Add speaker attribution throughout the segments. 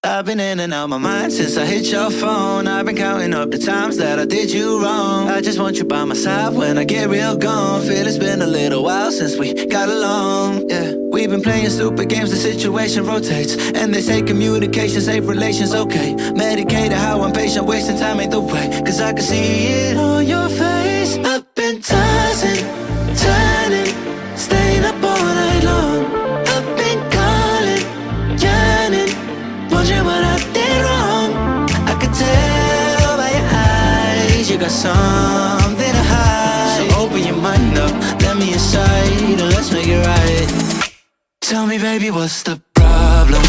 Speaker 1: I've been in and out my mind since I hit your phone. I've been counting up the times that I did you wrong. I just want you by my side when I get real gone. Feel it's been a little while since we got along, yeah. We've been playing stupid games, the situation rotates. And they say communication, safe relations, okay. Medicated how I'm patient, wasting time ain't the way. Cause I can see it on your face. I've been tossing, turning, staying up all night long. I've been calling, yearning, wondering what I did wrong. I could tell by your eyes you got something to hide. So open your mind up, let me inside, and let's make it right. Tell me, baby, what's the problem?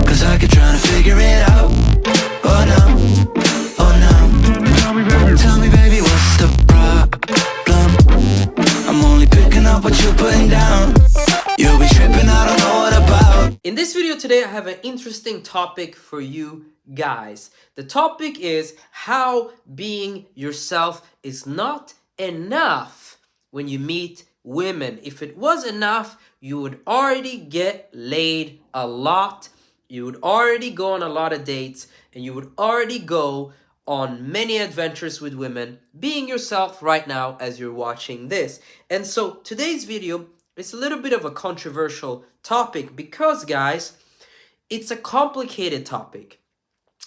Speaker 1: Cause I keep trying to figure it out. Oh no, oh no. Tell me, baby, what's the problem? I'm only picking up what you're putting down. You'll be tripping, I don't know what about.
Speaker 2: In this video today, I have an interesting topic for you guys. The topic is how being yourself is not enough when you meet women. If it was enough, you would already get laid a lot. You would already go on a lot of dates, and you would already go on many adventures with women, being yourself right now as you're watching this. And so today's video is a little bit of a controversial topic because, guys, it's a complicated topic.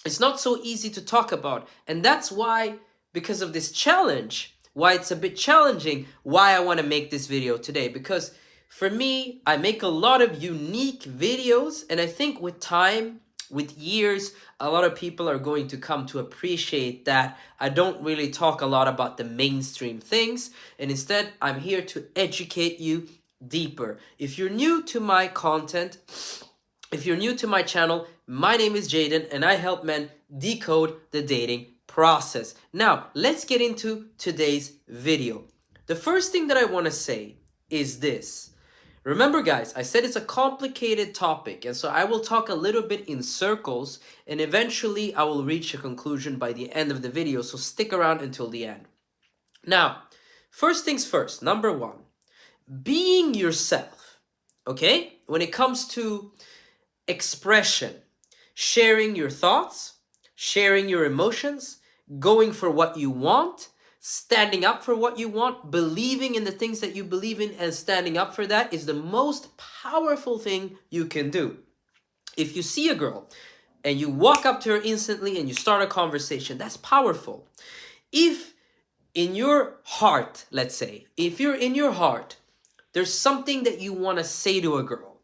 Speaker 2: It's not so easy to talk about. And that's why, because of this challenge, why it's a bit challenging, why I want to make this video today. Because for me, I make a lot of unique videos, and I think with time, with years, a lot of people are going to come to appreciate that I don't really talk a lot about the mainstream things, and instead I'm here to educate you deeper. If you're new to my content, if you're new to my channel, my name is Jayden, and I help men decode the dating process. Now, let's get into today's video. The first thing that I want to say is this. Remember, guys, I said it's a complicated topic, and so I will talk a little bit in circles, and eventually I will reach a conclusion by the end of the video, so stick around until the end. Now, first things first, number one, being yourself, okay? When it comes to expression, sharing your thoughts, sharing your emotions, going for what you want, standing up for what you want, believing in the things that you believe in and standing up for that is the most powerful thing you can do. If you see a girl and you walk up to her instantly and you start a conversation, that's powerful. If in your heart, let's say, if you're in your heart, there's something that you want to say to a girl.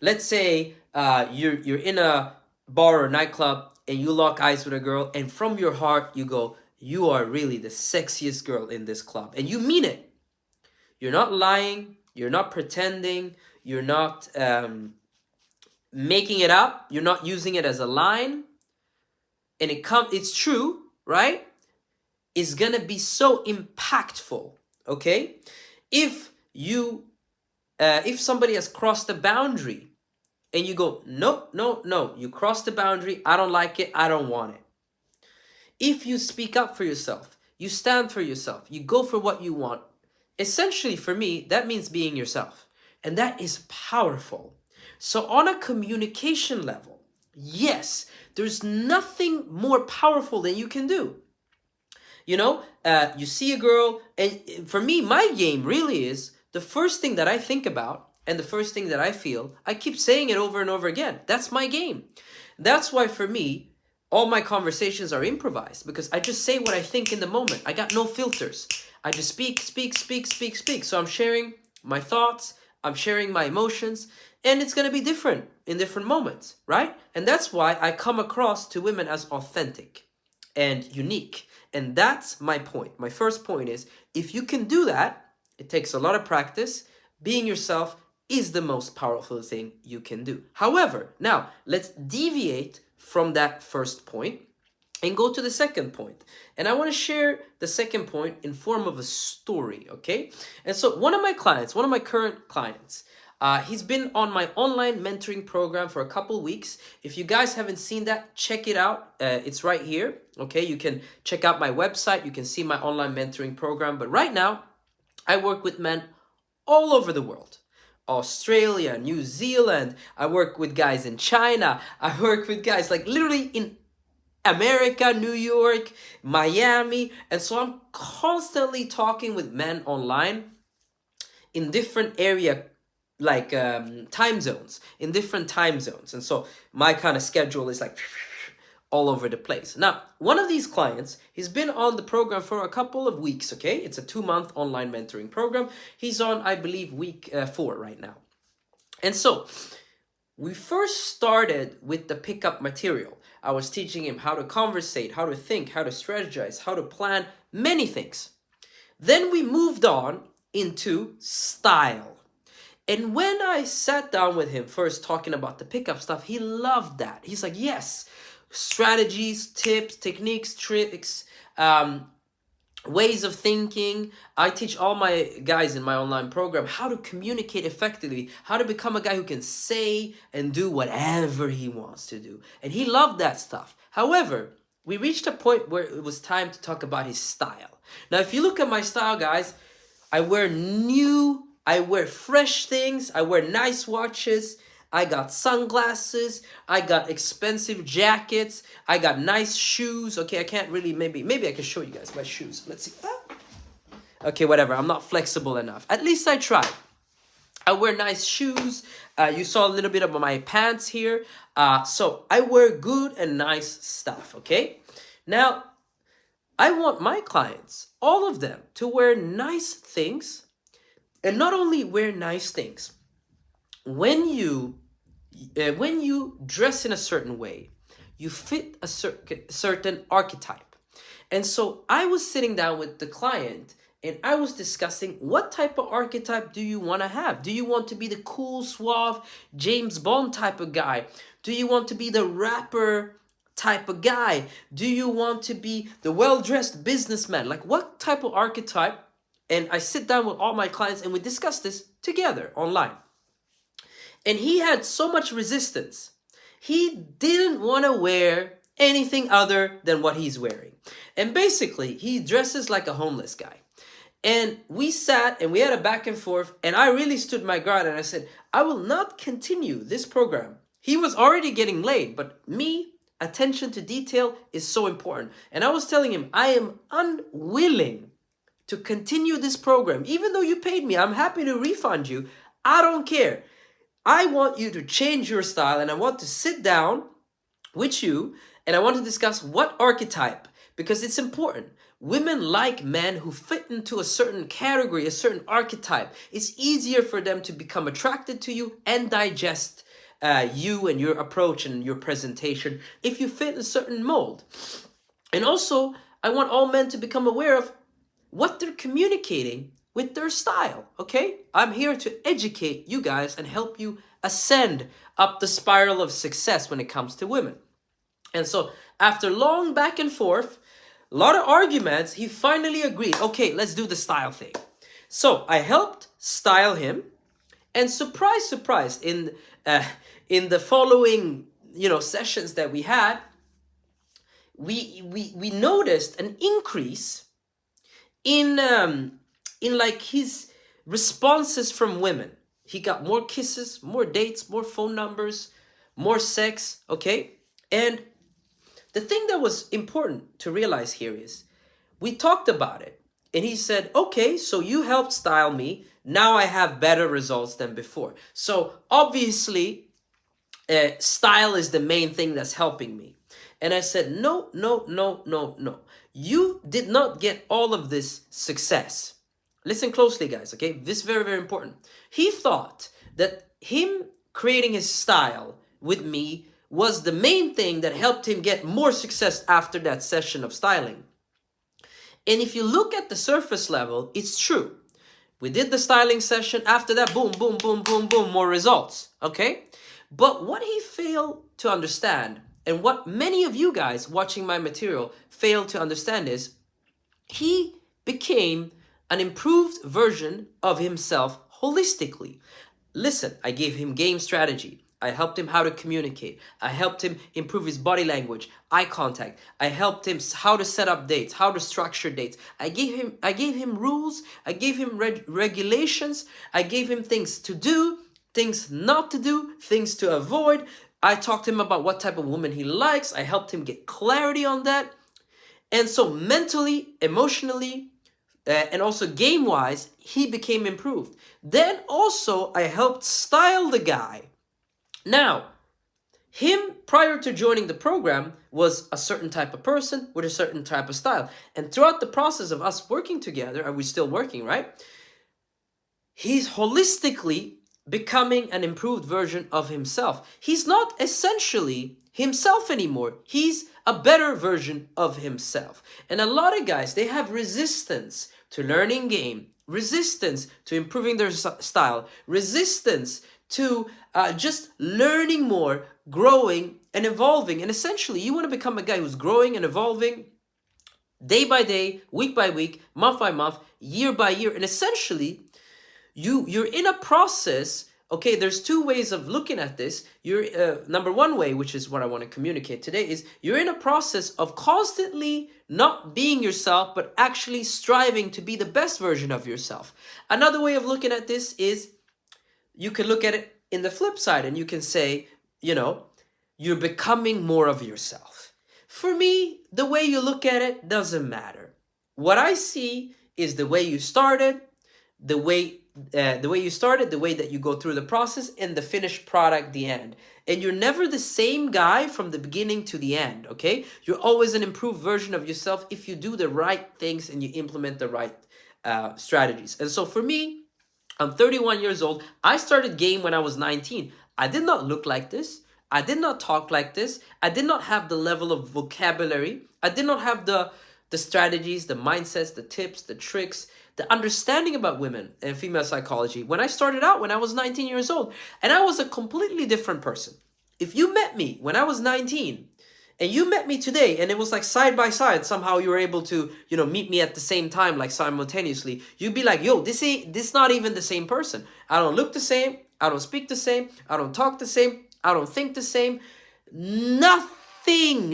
Speaker 2: Let's say you're in a bar or nightclub and you lock eyes with a girl, and from your heart you go, you are really the sexiest girl in this club. And you mean it. You're not lying. You're not pretending. You're not making it up. You're not using it as a line. And it's true, right? It's going to be so impactful, okay? If somebody has crossed the boundary and you go, no, no, no, you crossed the boundary. I don't like it. I don't want it. If you speak up for yourself, you stand for yourself, you go for what you want, essentially for me, that means being yourself. And that is powerful. So on a communication level, yes, there's nothing more powerful than you can do. You know, you see a girl, and for me, my game really is the first thing that I think about and the first thing that I feel, I keep saying it over and over again. That's my game. That's why for me, all my conversations are improvised because I just say what I think in the moment. I got no filters. I just speak. So I'm sharing my thoughts. I'm sharing my emotions. And it's going to be different in different moments, right? And that's why I come across to women as authentic and unique. And that's my point. My first point is, if you can do that, it takes a lot of practice. Being yourself is the most powerful thing you can do. However, now let's deviate from that first point and go to the second point. And I want to share the second point in form of a story, okay? And so one of my current clients, he's been on my online mentoring program for a couple weeks. If you guys haven't seen that, check it out. It's right here, okay? You can check out my website. You can see my online mentoring program. But right now, I work with men all over the world. Australia, New Zealand. I work with guys in China. I work with guys like literally in America, New York, Miami. And so I'm constantly talking with men online in different area, like time zones, in different time zones. And so my kind of schedule is like all over the place. Now, one of these clients, he's been on the program for a couple of weeks, okay? It's a 2-month online mentoring program. He's on, I believe, week 4 right now. And so we first started with the pickup material. I was teaching him how to conversate, how to think, how to strategize, how to plan, many things. Then we moved on into style. And when I sat down with him first talking about the pickup stuff, he loved that. He's like, yes, strategies, tips, techniques, tricks, ways of thinking. I teach all my guys in my online program how to communicate effectively, how to become a guy who can say and do whatever he wants to do. And he loved that stuff. However, we reached a point where it was time to talk about his style. Now, if you look at my style, guys, I wear fresh things, I wear nice watches, I got sunglasses, I got expensive jackets, I got nice shoes. Okay, I can't really, maybe I can show you guys my shoes. Let's see. Okay, whatever, I'm not flexible enough. At least I try. I wear nice shoes. You saw a little bit of my pants here. So I wear good and nice stuff, okay? Now, I want my clients, all of them, to wear nice things. And not only wear nice things, when you dress in a certain way, you fit a certain archetype. And so I was sitting down with the client and I was discussing, what type of archetype do you want to have? Do you want to be the cool, suave, James Bond type of guy? Do you want to be the rapper type of guy? Do you want to be the well-dressed businessman? Like, what type of archetype? And I sit down with all my clients and we discuss this together online. And he had so much resistance. He didn't want to wear anything other than what he's wearing. And basically, he dresses like a homeless guy. And we sat and we had a back and forth. And I really stood my ground and I said, I will not continue this program. He was already getting laid, but me, attention to detail is so important. And I was telling him, I am unwilling to continue this program. Even though you paid me, I'm happy to refund you. I don't care. I want you to change your style and I want to sit down with you and I want to discuss what archetype, because it's important. Women like men who fit into a certain category, a certain archetype. It's easier for them to become attracted to you and digest you and your approach and your presentation if you fit a certain mold. And also, I want all men to become aware of what they're communicating with their style, okay? I'm here to educate you guys and help you ascend up the spiral of success when it comes to women. And so after long back and forth, a lot of arguments, he finally agreed, okay, let's do the style thing. So I helped style him, and surprise, surprise, in the following, sessions that we had, we noticed an increase in like his responses from women. He got more kisses, more dates, more phone numbers, more sex, okay? And the thing that was important to realize here is, we talked about it, and he said, okay, so you helped style me, now I have better results than before. So obviously, style is the main thing that's helping me. And I said, no. You did not get all of this success. Listen closely, guys, okay? This is very, very important. He thought that him creating his style with me was the main thing that helped him get more success after that session of styling. And if you look at the surface level, it's true. We did the styling session. After that, boom, boom, boom, boom, boom, more results, okay? But what he failed to understand, and what many of you guys watching my material fail to understand, is he became an improved version of himself holistically. Listen, I gave him game strategy. I helped him how to communicate. I helped him improve his body language, eye contact. I helped him how to set up dates, how to structure dates. I gave him rules. I gave him regulations. I gave him things to do. things not to do, things to avoid. I talked to him about what type of woman he likes. I helped him get clarity on that. And so mentally, emotionally, and also game-wise, he became improved. Then also, I helped style the guy. Now, him, prior to joining the program, was a certain type of person with a certain type of style. And throughout the process of us working together, and we're still working, right? He's holistically becoming an improved version of himself. He's not essentially himself anymore. He's a better version of himself. And a lot of guys, they have resistance to learning game, resistance to improving their style, resistance to just learning more, growing and evolving. And essentially, you want to become a guy who's growing and evolving day by day, week by week, month by month, year by year. And essentially, you're in a process. Okay, there's two ways of looking at this. You're number one way, which is what I want to communicate today, is you're in a process of constantly not being yourself, but actually striving to be the best version of yourself. Another way of looking at this is you can look at it in the flip side, and you can say, you know, you're becoming more of yourself. For me, the way you look at it doesn't matter. What I see is the way you started, the way you started, the way that you go through the process, and the finished product, the end. And you're never the same guy from the beginning to the end, okay? You're always an improved version of yourself if you do the right things and you implement the right strategies. And so for me, I'm 31 years old. I started game when I was 19. I did not look like this. I did not talk like this. I did not have the level of vocabulary. I did not have the strategies, the mindsets, the tips, the tricks, the understanding about women and female psychology when I started out when I was 19 years old. And I was a completely different person. If you met me when I was 19 and you met me today and it was like side by side, somehow you were able to, you know, meet me at the same time, like simultaneously, you'd be like, yo, this not even the same person. I don't look the same. I don't speak the same. I don't talk the same. I don't think the same. Nothing.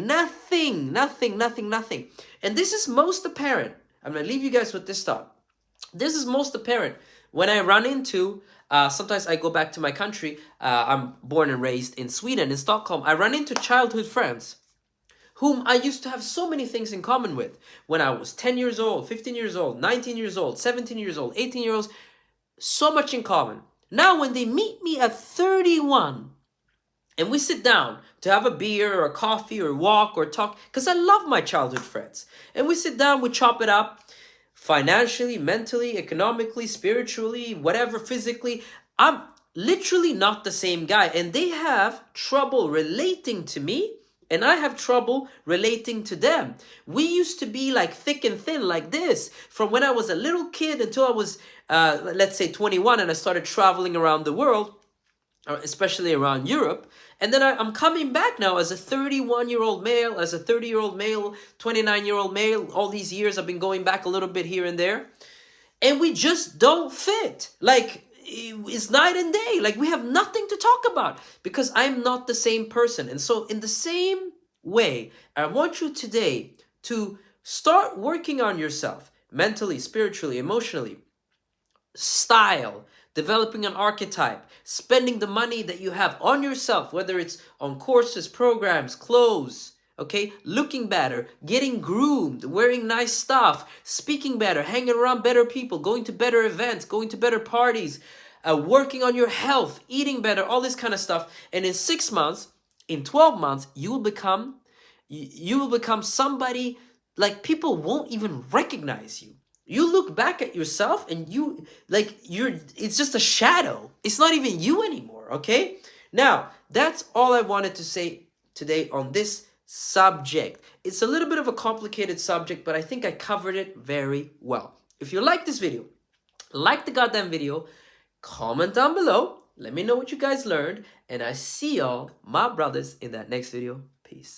Speaker 2: And this is most apparent. I'm going to leave you guys with this thought. This is most apparent when I run into, sometimes I go back to my country. I'm born and raised in Sweden, in Stockholm. I run into childhood friends whom I used to have so many things in common with when I was 10 years old, 15 years old, 19 years old, 17 years old, 18 years old. So much in common. Now when they meet me at 31 and we sit down to have a beer or a coffee or walk or talk, because I love my childhood friends. And we sit down, we chop it up. Financially, mentally, economically, spiritually, whatever, physically, I'm literally not the same guy. And they have trouble relating to me, and I have trouble relating to them. We used to be like thick and thin like this from when I was a little kid until I was, let's say 21, and I started traveling around the world, especially around Europe. And then I'm coming back now as a 31-year-old male, as a 30-year-old male, 29-year-old male. All these years I've been going back a little bit here and there. And we just don't fit. Like, it's night and day. Like, we have nothing to talk about because I'm not the same person. And so in the same way, I want you today to start working on yourself mentally, spiritually, emotionally, style, developing an archetype, spending the money that you have on yourself, whether it's on courses, programs, clothes, okay? Looking better, getting groomed, wearing nice stuff, speaking better, hanging around better people, going to better events, going to better parties, working on your health, eating better, all this kind of stuff. And in 6 months, in 12 months, you will become somebody like people won't even recognize you. You look back at yourself and it's just a shadow. It's not even you anymore, okay? Now, that's all I wanted to say today on this subject. It's a little bit of a complicated subject, but I think I covered it very well. If you like this video, like the goddamn video, comment down below. Let me know what you guys learned. And I see y'all, my brothers, in that next video. Peace.